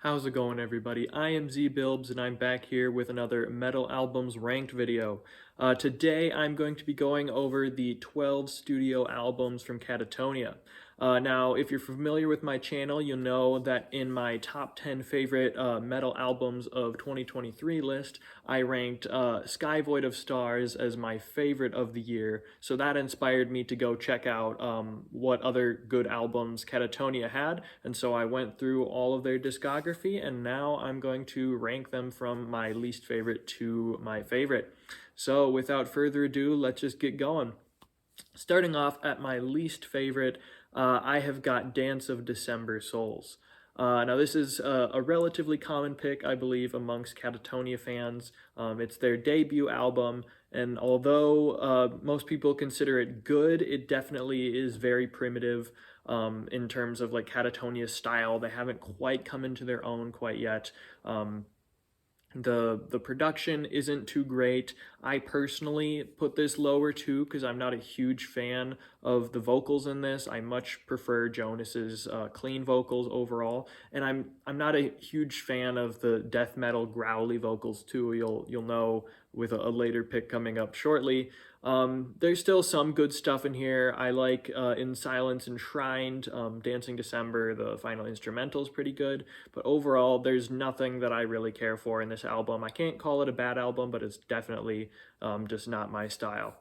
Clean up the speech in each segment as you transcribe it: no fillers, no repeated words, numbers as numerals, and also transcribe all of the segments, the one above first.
How's it going, everybody? I am ZBilbs, and I'm back here with another Metal Albums Ranked video. Today, I'm going to be going over the 12 studio albums from Katatonia. Now, if you're familiar with my channel, you'll know that in my top 10 favorite metal albums of 2023 list, I ranked Sky Void of Stars as my favorite of the year. So that inspired me to go check out what other good albums Katatonia had, and so I went through all of their discography, and now I'm going to rank them from my least favorite to my favorite. So without further ado, let's just get going. Starting off at my least favorite, I have got Dance of December Souls. Now, this is a relatively common pick, I believe, amongst Katatonia fans. It's their debut album, and although most people consider it good, it definitely is very primitive in terms of like Katatonia's style. They haven't quite come into their own quite yet. The production isn't too great. I personally put this lower too because I'm not a huge fan of the vocals in this. I much prefer Jonas's clean vocals overall, and I'm not a huge fan of the death metal growly vocals too. You'll know with a later pick coming up shortly. There's still some good stuff in here. I like In Silence Enshrined, Dancing December, the final instrumental is pretty good, but overall there's nothing that I really care for in this album. I can't call it a bad album, but it's definitely just not my style.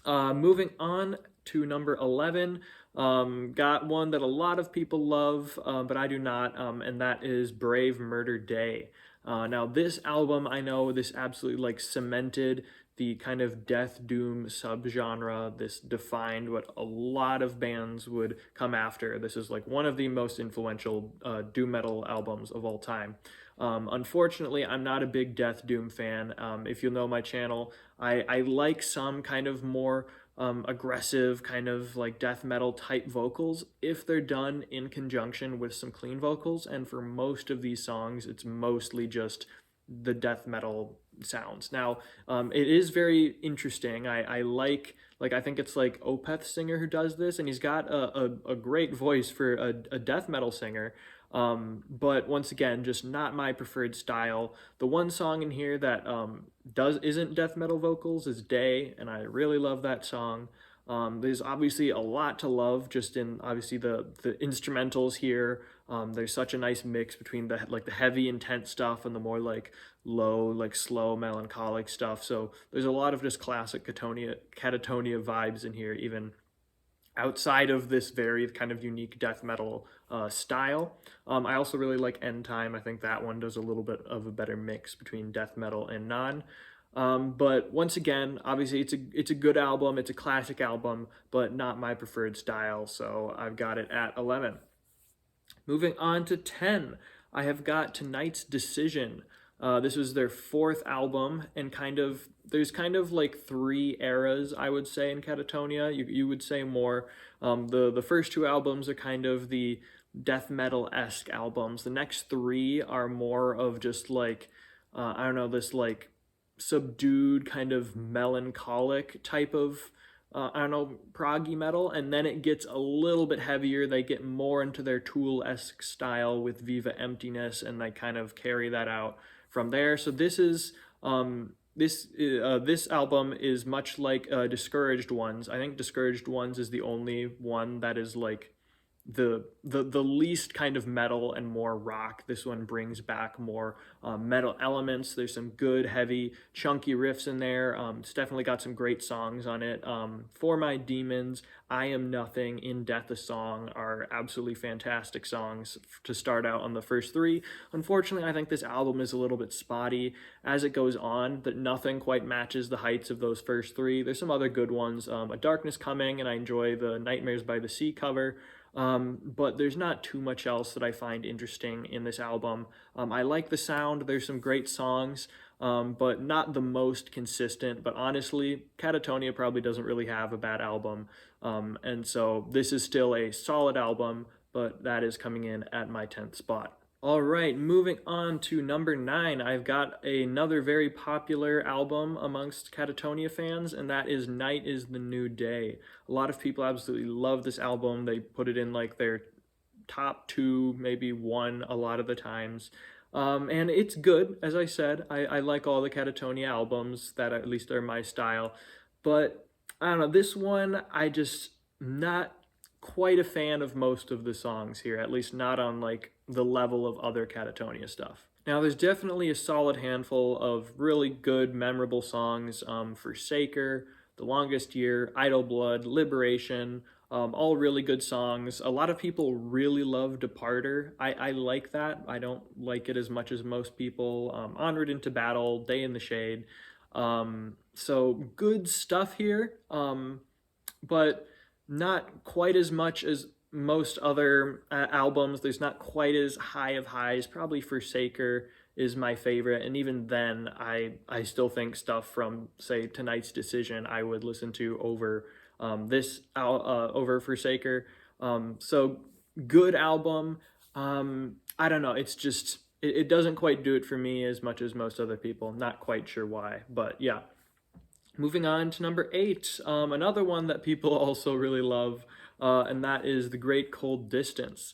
Moving on to number 11, got one that a lot of people love, but I do not, and that is Brave Murder Day. Now this album, I know this absolutely like cemented the kind of death doom subgenre. This defined what a lot of bands would come after. This is like one of the most influential doom metal albums of all time. Unfortunately, I'm not a big death doom fan. If you know my channel, I like some kind of more aggressive kind of like death metal type vocals if they're done in conjunction with some clean vocals, and for most of these songs it's mostly just the death metal sounds. Now it is very interesting. I like I think it's like Opeth singer who does this, and he's got a great voice for a death metal singer. But once again, just not my preferred style. The one song in here that isn't death metal vocals is Day, and I really love that song. There's obviously a lot to love just in obviously the instrumentals here. There's such a nice mix between the heavy intense stuff and the more like low, like slow melancholic stuff. So there's a lot of just classic Katatonia vibes in here, even outside of this very kind of unique death metal style. I also really like End Time. I think that one does a little bit of a better mix between death metal and non. But once again, obviously it's a good album, it's a classic album, but not my preferred style, so I've got it at 11. Moving on to 10, I have got Tonight's Decision. This was their fourth album, and there's kind of like three eras, I would say, in Katatonia. You would say more. The first two albums are kind of the death metal-esque albums. The next three are more of just like, I don't know, this like subdued kind of melancholic type of I don't know, proggy metal, and then it gets a little bit heavier. They get more into their Tool-esque style with Viva Emptiness, and they kind of carry that out from there. So this album is much like Discouraged Ones. I think Discouraged Ones is the only one that is like the least kind of metal and more rock. This one brings back more metal elements. There's some good heavy chunky riffs in there. It's definitely got some great songs on it. For My Demons, I Am Nothing, In Death a Song are absolutely fantastic songs to start out on the first three. Unfortunately, I think this album is a little bit spotty as it goes on, that nothing quite matches the heights of those first three. There's some other good ones. A Darkness Coming, and I enjoy the Nightmares by the Sea cover. But there's not too much else that I find interesting in this album. I like the sound. There's some great songs, but not the most consistent. But honestly, Katatonia probably doesn't really have a bad album. And so this is still a solid album, but that is coming in at my 10th spot. All right, moving on to number 9, I've got another very popular album amongst Katatonia fans, and that is Night is the New Day. A lot of people absolutely love this album. They put it in like their top two, maybe one a lot of the times. And it's good, as I said. I like all the Katatonia albums that at least are my style. But I don't know, this one, I just not quite a fan of most of the songs here, at least not on like the level of other Katatonia stuff. Now, there's definitely a solid handful of really good, memorable songs. Forsaker, The Longest Year, Idle Blood, Liberation, all really good songs. A lot of people really love Departer. I like that. I don't like it as much as most people. Onward into Battle, Day in the Shade. So good stuff here, but not quite as much as most other albums. There's not quite as high of highs. Probably Forsaker is my favorite, and even then, I still think stuff from say Tonight's Decision I would listen to over over Forsaker. So good album. I don't know. It's just it doesn't quite do it for me as much as most other people. Not quite sure why, but yeah. Moving on to number 8, another one that people also really love, and that is The Great Cold Distance.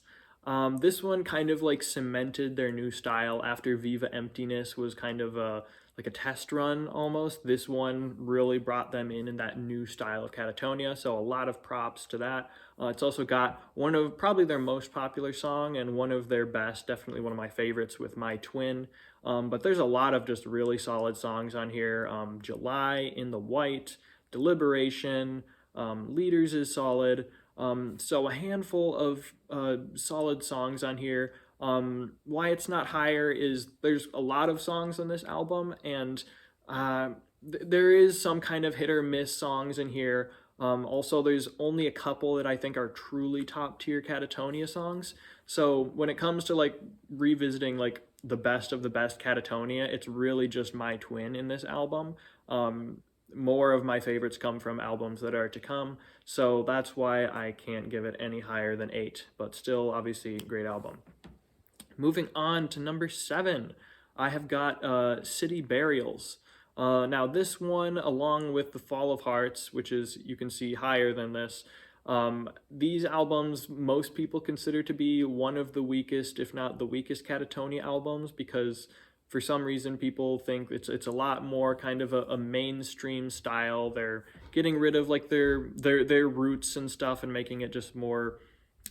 This one kind of like cemented their new style after Viva Emptiness was kind of like a test run almost. This one really brought them in that new style of Katatonia, so a lot of props to that. It's also got one of probably their most popular song and one of their best, definitely one of my favorites with My Twin. But there's a lot of just really solid songs on here. July, In the White, Deliberation, Leaders is solid. So a handful of solid songs on here. Why it's not higher is there's a lot of songs on this album, and there is some kind of hit or miss songs in here. Also, there's only a couple that I think are truly top tier Katatonia songs. So when it comes to like revisiting like the best of the best Katatonia, it's really just My Twin in this album. More of my favorites come from albums that are to come, so that's why I can't give it any higher than 8, but still obviously great album. Moving on to number 7, I have got City Burials. Now this one, along with The Fall of Hearts, which is, you can see, higher than this, these albums most people consider to be one of the weakest, if not the weakest, Katatonia albums, because for some reason people think it's a lot more kind of a mainstream style. They're getting rid of like their roots and stuff and making it just more,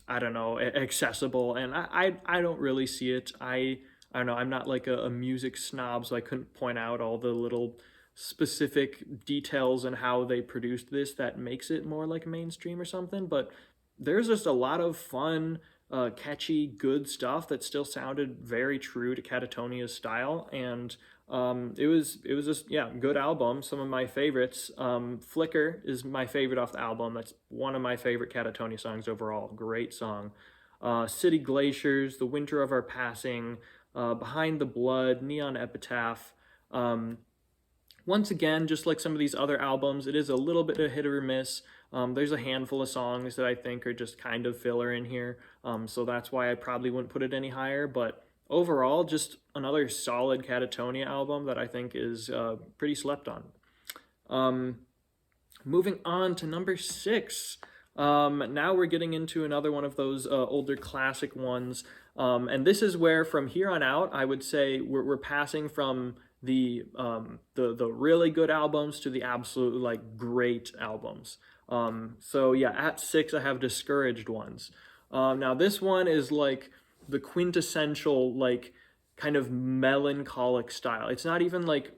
I don't know, accessible. And I don't really see it. I don't know, I'm not like a music snob, so I couldn't point out all the little specific details and how they produced this that makes it more like mainstream or something, but there's just a lot of fun, catchy, good stuff that still sounded very true to Katatonia's style, and it was just, yeah, good album. Some of my favorites. Flicker is my favorite off the album. That's one of my favorite Katatonia songs overall. Great song. City Glaciers, The Winter of Our Passing, Behind the Blood, Neon Epitaph. Once again, just like some of these other albums, it is a little bit of hit or miss. There's a handful of songs that I think are just kind of filler in here, so that's why I probably wouldn't put it any higher, but overall, just another solid Katatonia album that I think is pretty slept on. Moving on to number 6. Now we're getting into another one of those older classic ones, and this is where from here on out, I would say we're passing from the really good albums to the absolute like great albums. So yeah, at 6 I have Discouraged Ones. Now this one is like the quintessential like kind of melancholic style. It's not even like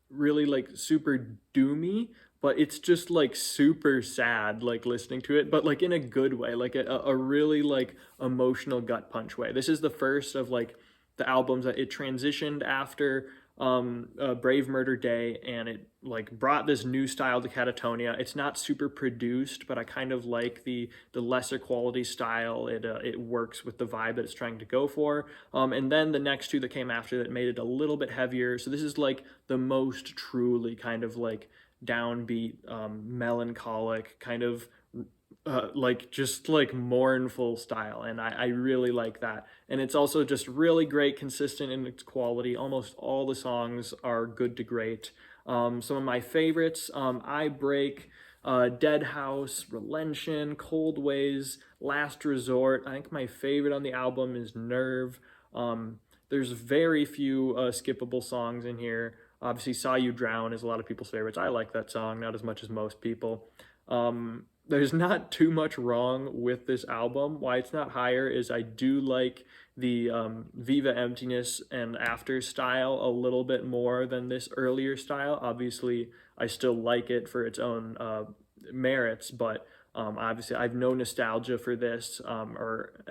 really like super doomy, but it's just like super sad like listening to it, but like in a good way, like a really like emotional gut punch way. This is the first of like the albums that it transitioned after Brave Murder Day, and it like brought this new style to Katatonia. It's not super produced, but I kind of like the lesser quality style. It works with the vibe that it's trying to go for. And then the next two that came after that made it a little bit heavier. So this is like the most truly kind of like downbeat, melancholic kind of like just like mournful style, and I really like that. And it's also just really great, consistent in its quality. Almost all the songs are good to great. Some of my favorites, I Break, Dead House, Relention, Cold Ways, Last Resort. I think my favorite on the album is Nerve. There's very few skippable songs in here. Obviously, Saw You Drown is a lot of people's favorites. I like that song, not as much as most people. There's not too much wrong with this album. Why it's not higher is I do like the Viva Emptiness and After style a little bit more than this earlier style. Obviously, I still like it for its own merits, but obviously I have no nostalgia for this or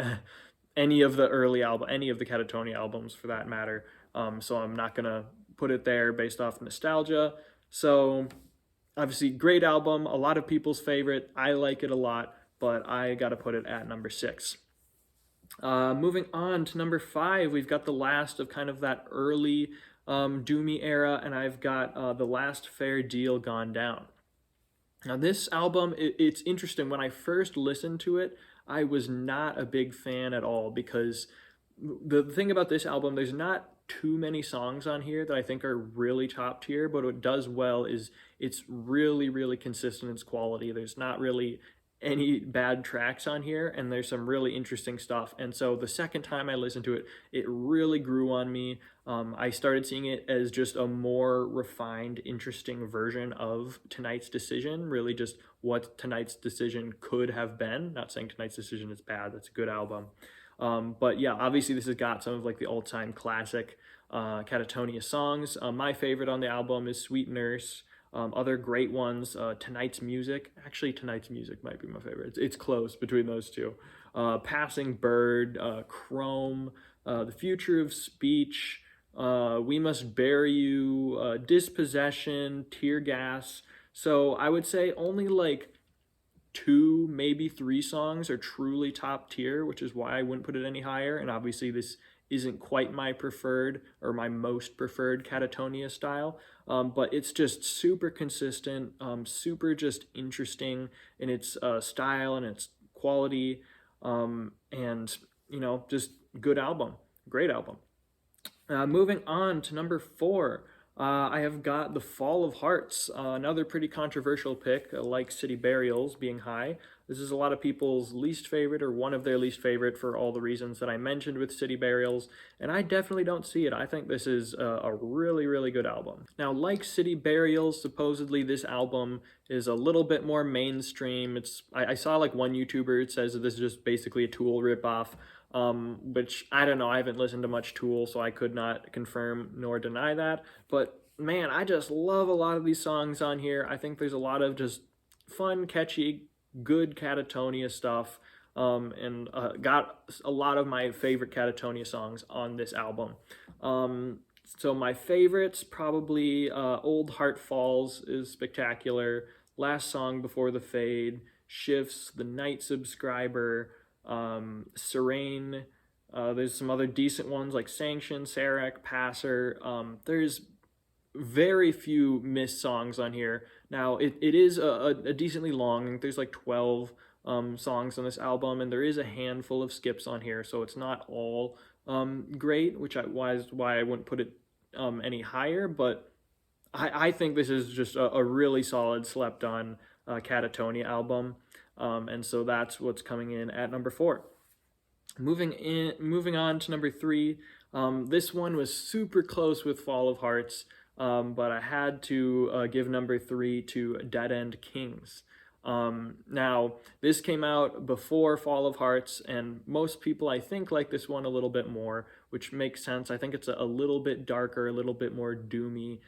any of the early album, any of the Katatonia albums for that matter. So I'm not gonna put it there based off nostalgia. So obviously, great album, a lot of people's favorite. I like it a lot, but I gotta put it at number 6. Moving on to number 5, we've got the last of kind of that early Doomy era, and I've got The Last Fair Deal Gone Down. Now, this album, it's interesting. When I first listened to it, I was not a big fan at all because the thing about this album, there's not too many songs on here that I think are really top tier, but what it does well is it's really, really consistent in its quality. There's not really any bad tracks on here, and there's some really interesting stuff. And so the second time I listened to it, it really grew on me. I started seeing it as just a more refined, interesting version of Tonight's Decision, really just what Tonight's Decision could have been. Not saying Tonight's Decision is bad, that's a good album. But yeah, obviously this has got some of like the all-time classic Katatonia songs. My favorite on the album is Sweet Nurse. Other great ones, Tonight's Music. Actually, Tonight's Music might be my favorite. It's close between those two. Passing Bird, Chrome, The Future of Speech, We Must Bury You, Dispossession, Tear Gas. So I would say only like 2, maybe 3 songs are truly top tier, which is why I wouldn't put it any higher. And obviously this isn't quite my preferred or my most preferred Katatonia style, but it's just super consistent, super just interesting in its style and its quality, and just good album, great album. Moving on to number 4, I have got The Fall of Hearts, another pretty controversial pick, like City Burials being high. This is a lot of people's least favorite or one of their least favorite for all the reasons that I mentioned with City Burials, and I definitely don't see it. I think this is a really, really good album. Now, like City Burials, supposedly this album is a little bit more mainstream. I saw like one YouTuber, it says that this is just basically a Tool ripoff. Which I don't know, I haven't listened to much Tool, so I could not confirm nor deny that, but man, I just love a lot of these songs on here. I think there's a lot of just fun, catchy, good Katatonia stuff, and got a lot of my favorite Katatonia songs on this album. So my favorites, probably Old Heart Falls is spectacular, Last Song Before the Fade, Shifts, The Night Subscriber, Serene. There's some other decent ones like Sanction, Sarek, Passer. There's very few missed songs on here. Now, it is a decently long, there's like 12 songs on this album, and there is a handful of skips on here, so it's not all great, which is why I wouldn't put it any higher, but I think this is just a really solid, slept-on Katatonia album. And so that's what's coming in at number 4. Moving on to number 3. This one was super close with Fall of Hearts, but I had to give number 3 to Dead End Kings. Now, this came out before Fall of Hearts, and most people, I think, like this one a little bit more, which makes sense. I think it's a little bit darker, a little bit more doomy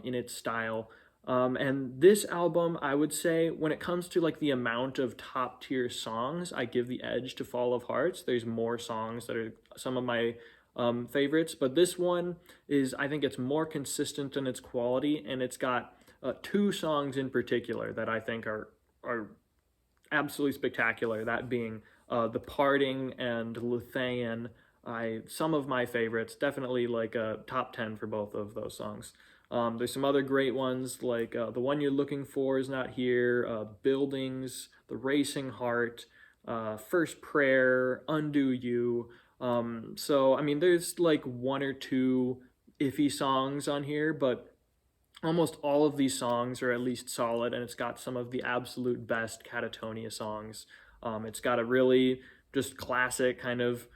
in its style. And this album, I would say, when it comes to like the amount of top tier songs, I give the edge to Fall of Hearts. There's more songs that are some of my favorites, but this one is, I think it's more consistent in its quality, and it's got 2 songs in particular that I think are absolutely spectacular, that being The Parting and Luthien. Some of my favorites, definitely like a top 10 for both of those songs. There's some other great ones like The One You're Looking For Is Not Here, Buildings, The Racing Heart, First Prayer, Undo You. So, I mean, there's like 1 or 2 iffy songs on here, but almost all of these songs are at least solid, and it's got some of the absolute best Katatonia songs. It's got a really just classic kind of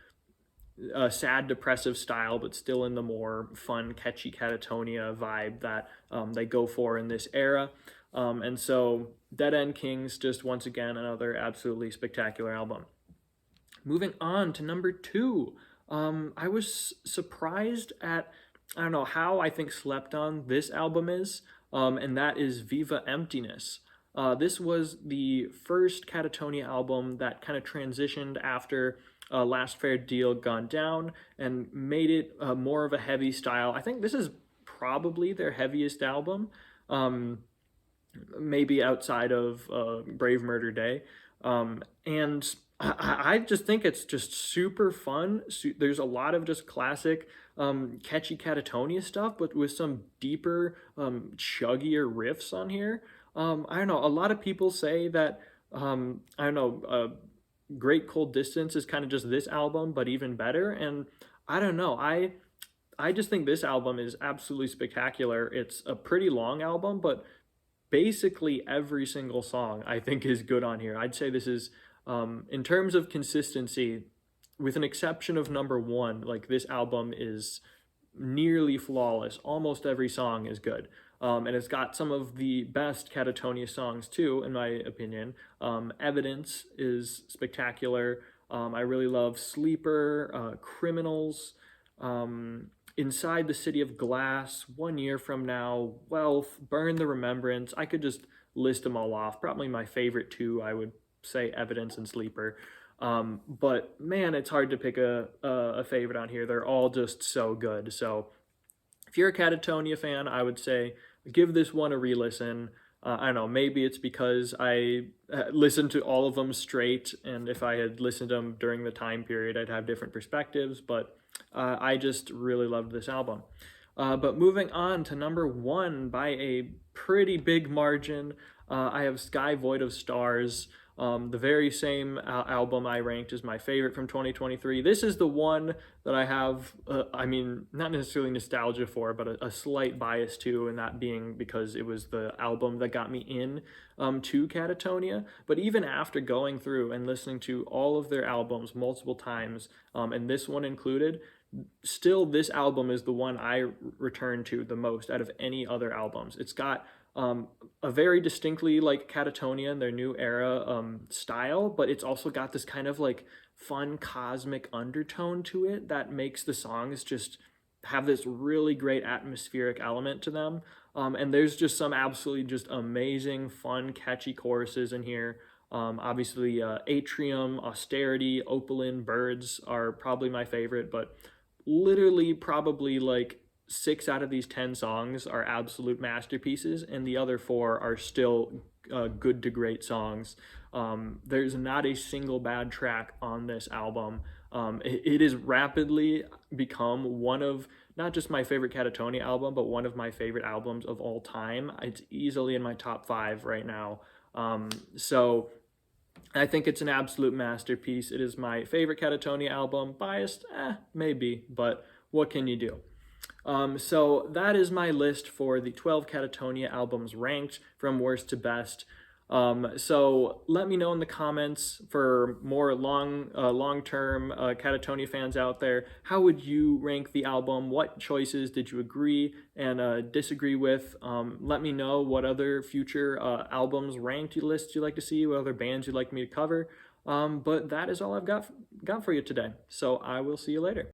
sad, depressive style, but still in the more fun, catchy Katatonia vibe that they go for in this era. And so, Dead End Kings, just once again, another absolutely spectacular album. Moving on to number 2, I was surprised at, I don't know, how I think slept on this album is, and that is Viva Emptiness. This was the first Katatonia album that kind of transitioned after Last Fair Deal Gone Down and made it more of a heavy style. I think this is probably their heaviest album, maybe outside of Brave Murder Day. And I just think it's just super fun. There's a lot of just classic, catchy Katatonia stuff, but with some deeper, chuggier riffs on here. I don't know. A lot of people say that, I don't know, Great Cold Distance is kind of just this album, but even better. And I don't know. I just think this album is absolutely spectacular. It's a pretty long album, but basically every single song I think is good on here. I'd say this is, in terms of consistency, with an exception of number 1, like this album is nearly flawless. Almost every song is good. And it's got some of the best Katatonia songs too, in my opinion. Evidence is spectacular. I really love Sleeper, Criminals, Inside the City of Glass, 1 Year From Now, Wealth, Burn the Remembrance. I could just list them all off. Probably my favorite 2, I would say Evidence and Sleeper. But man, it's hard to pick a favorite on here. They're all just so good. So if you're a Katatonia fan, I would say give this one a re-listen. I don't know, maybe it's because I listened to all of them straight, and if I had listened to them during the time period, I'd have different perspectives, but I just really loved this album. But moving on to number 1 by a pretty big margin, I have Sky Void of Stars. The very same album I ranked as my favorite from 2023. This is the one that I have, I mean, not necessarily nostalgia for, but a slight bias to, and that being because it was the album that got me in to Katatonia. But even after going through and listening to all of their albums multiple times, and this one included, still this album is the one I return to the most out of any other albums. It's got a very distinctly like Katatonia in their new era style, but it's also got this kind of like fun cosmic undertone to it that makes the songs just have this really great atmospheric element to them. And there's just some absolutely just amazing, fun, catchy choruses in here. Obviously, Atrium, Austerity, Opaline, Birds are probably my favorite, but literally probably like 6 out of these 10 songs are absolute masterpieces, and the other 4 are still good to great songs. There's not a single bad track on this album. It has rapidly become one of not just my favorite Katatonia album, but one of my favorite albums of all time. It's easily in my top 5 right now. So I think it's an absolute masterpiece. It is my favorite Katatonia album. Biased? Maybe, but what can you do? So that is my list for the 12 Katatonia albums ranked from worst to best. So let me know in the comments for more long-term Katatonia fans out there. How would you rank the album? What choices did you agree and disagree with? Let me know what other future albums ranked lists you'd like to see, what other bands you'd like me to cover. But that is all I've got for you today. So I will see you later.